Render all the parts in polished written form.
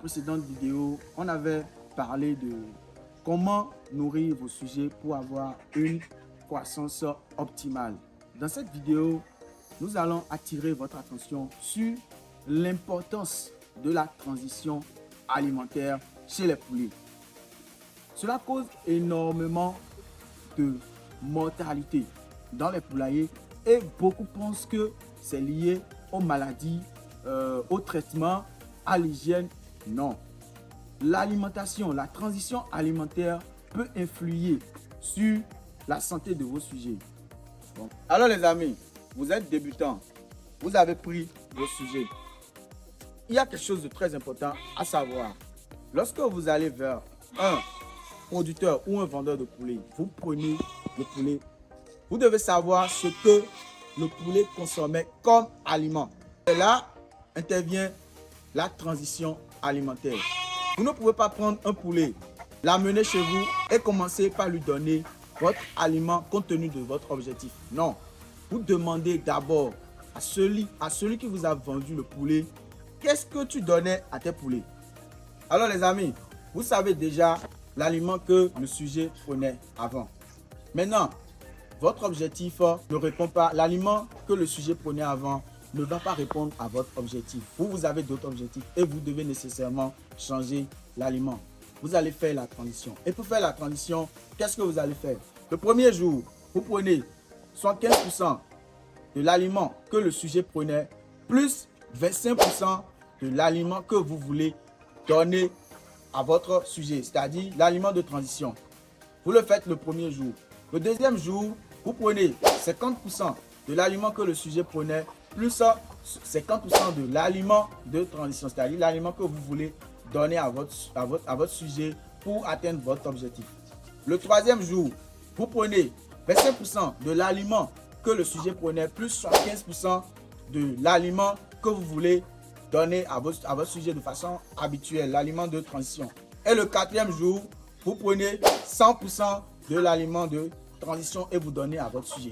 précédente vidéo, on avait parlé de comment nourrir vos sujets pour avoir une croissance optimale. Dans cette vidéo, nous allons attirer votre attention sur l'importance de la transition alimentaire chez les poulets. Cela cause énormément de mortalité dans les poulaillers et beaucoup pensent que c'est lié aux maladies, au traitement, à l'hygiène. Non. L'alimentation, la transition alimentaire peut influer sur la santé de vos sujets. Bon. Alors les amis, vous êtes débutants, vous avez pris vos sujets. Il y a quelque chose de très important à savoir. Lorsque vous allez vers un producteur ou un vendeur de poulet, vous prenez le poulet, vous devez savoir ce que le poulet consommait comme aliment. Et là intervient la transition alimentaire. Vous ne pouvez pas prendre un poulet, l'amener chez vous et commencer par lui donner votre aliment compte tenu de votre objectif. Non, vous demandez d'abord à celui qui vous a vendu le poulet, qu'est-ce que tu donnais à tes poulets? Alors les amis, vous savez déjà l'aliment que le sujet prenait avant. Maintenant, votre objectif ne répond pas. L'aliment que le sujet prenait avant ne va pas répondre à votre objectif. Vous avez d'autres objectifs et vous devez nécessairement changer l'aliment. Vous allez faire la transition. Et pour faire la transition, qu'est-ce que vous allez faire? Le premier jour, vous prenez 75% de l'aliment que le sujet prenait, plus 25% de l'aliment que vous voulez donner à votre sujet, c'est-à-dire l'aliment de transition. Vous le faites le premier jour. Le deuxième jour, vous prenez 50% de l'aliment que le sujet prenait, plus 50% de l'aliment de transition, c'est-à-dire l'aliment que vous voulez donner à votre sujet pour atteindre votre objectif. Le troisième jour, vous prenez 25% de l'aliment que le sujet prenait, plus 75% de l'aliment que vous voulez donner à votre sujet de façon habituelle, l'aliment de transition. Et le quatrième jour, vous prenez 100% de l'aliment de transition et vous donnez à votre sujet.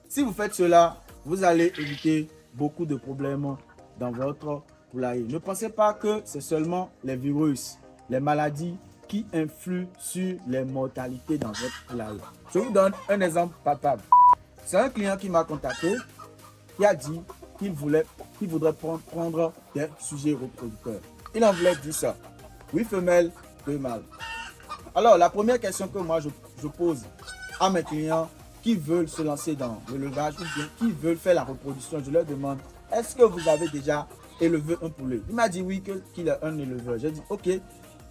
Si vous faites cela, vous allez éviter beaucoup de problèmes dans votre poulailler. Ne pensez pas que c'est seulement les virus, les maladies qui influent sur les mortalités dans votre poulailler. Je vous donne un exemple palpable. C'est un client qui m'a contacté, qui a dit qu'il voudrait prendre des sujets reproducteurs. Il en voulait 10, 8 femelles, 2 mâles. Alors, la première question que moi je pose à mes clients qui veulent se lancer dans l'élevage ou bien qui veulent faire la reproduction, je leur demande, est-ce que vous avez déjà élevé un poulet? Il m'a dit oui, qu'il est un éleveur. J'ai dit, ok,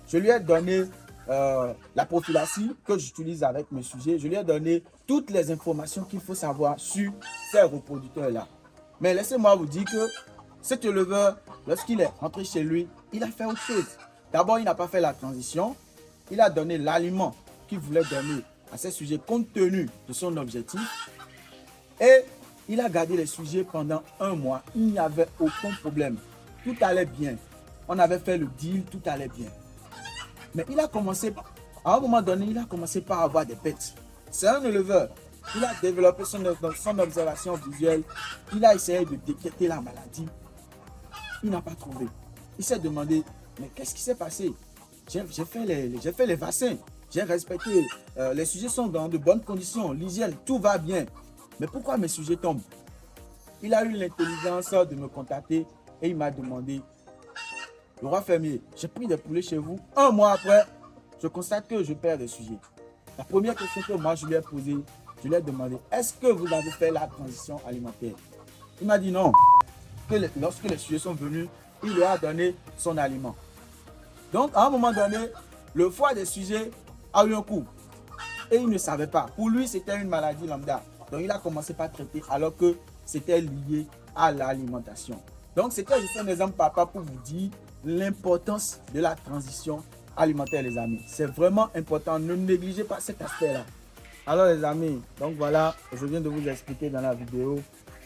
je lui ai donné la prophylaxie que j'utilise avec mes sujets. Je lui ai donné toutes les informations qu'il faut savoir sur ces reproducteurs-là. Mais laissez-moi vous dire que cet éleveur, lorsqu'il est rentré chez lui, il a fait autre chose. D'abord, il n'a pas fait la transition. Il a donné l'aliment qu'il voulait donner à ces sujets compte tenu de son objectif. Et il a gardé les sujets pendant 1 mois. Il n'y avait aucun problème. Tout allait bien. On avait fait le deal, tout allait bien. Mais il a commencé, à un moment donné, il a commencé par avoir des bêtes. C'est un éleveur. Il a développé son observation visuelle. Il a essayé de détecter la maladie. Il n'a pas trouvé. Il s'est demandé, mais qu'est-ce qui s'est passé? J'ai fait les vaccins. J'ai respecté. Les sujets sont dans de bonnes conditions. L'hygiène, tout va bien. Mais pourquoi mes sujets tombent? Il a eu l'intelligence de me contacter et il m'a demandé, le roi fermier, j'ai pris des poulets chez vous. 1 mois après, je constate que je perds des sujets. La première question que moi je lui ai posée, je lui ai demandé, est-ce que vous avez fait la transition alimentaire? Il m'a dit non. Lorsque les sujets sont venus, il leur a donné son aliment. Donc, à un moment donné, le foie des sujets a eu un coup. Et il ne savait pas. Pour lui, c'était une maladie lambda. Donc, il a commencé par traiter alors que c'était lié à l'alimentation. Donc, c'était juste un exemple papa pour vous dire l'importance de la transition alimentaire, les amis. C'est vraiment important. Ne négligez pas cet aspect-là. Alors, les amis, donc voilà, je viens de vous expliquer dans la vidéo.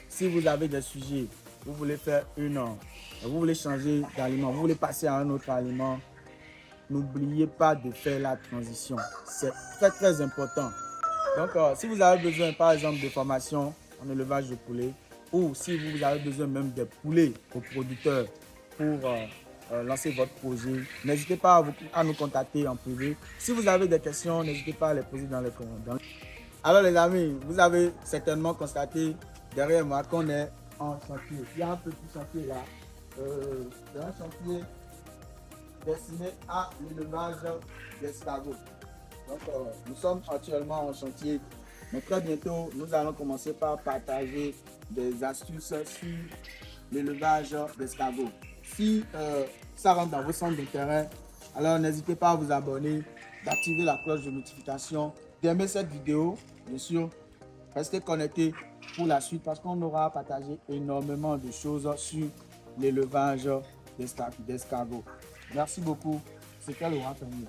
Si vous avez des sujets, vous voulez faire vous voulez changer d'aliment, vous voulez passer à un autre aliment, n'oubliez pas de faire la transition. C'est très, très important. Donc, si vous avez besoin, par exemple, de formation en élevage de poulets, ou si vous avez besoin même de poulets aux producteurs pour lancer votre projet. N'hésitez pas à nous contacter en privé. Si vous avez des questions, n'hésitez pas à les poser dans les commentaires. Alors les amis, vous avez certainement constaté derrière moi qu'on est en chantier. Il y a un petit chantier là. C'est un chantier destiné à l'élevage d'escargots. Donc nous sommes actuellement en chantier. Mais très bientôt, nous allons commencer par partager des astuces sur l'élevage d'escargots. Si ça rentre dans vos centres d'intérêt, alors n'hésitez pas à vous abonner, d'activer la cloche de notification, d'aimer cette vidéo, bien sûr. Restez connectés pour la suite parce qu'on aura partagé énormément de choses sur l'élevage d'escargots. Merci beaucoup. C'était Laurent Fermier.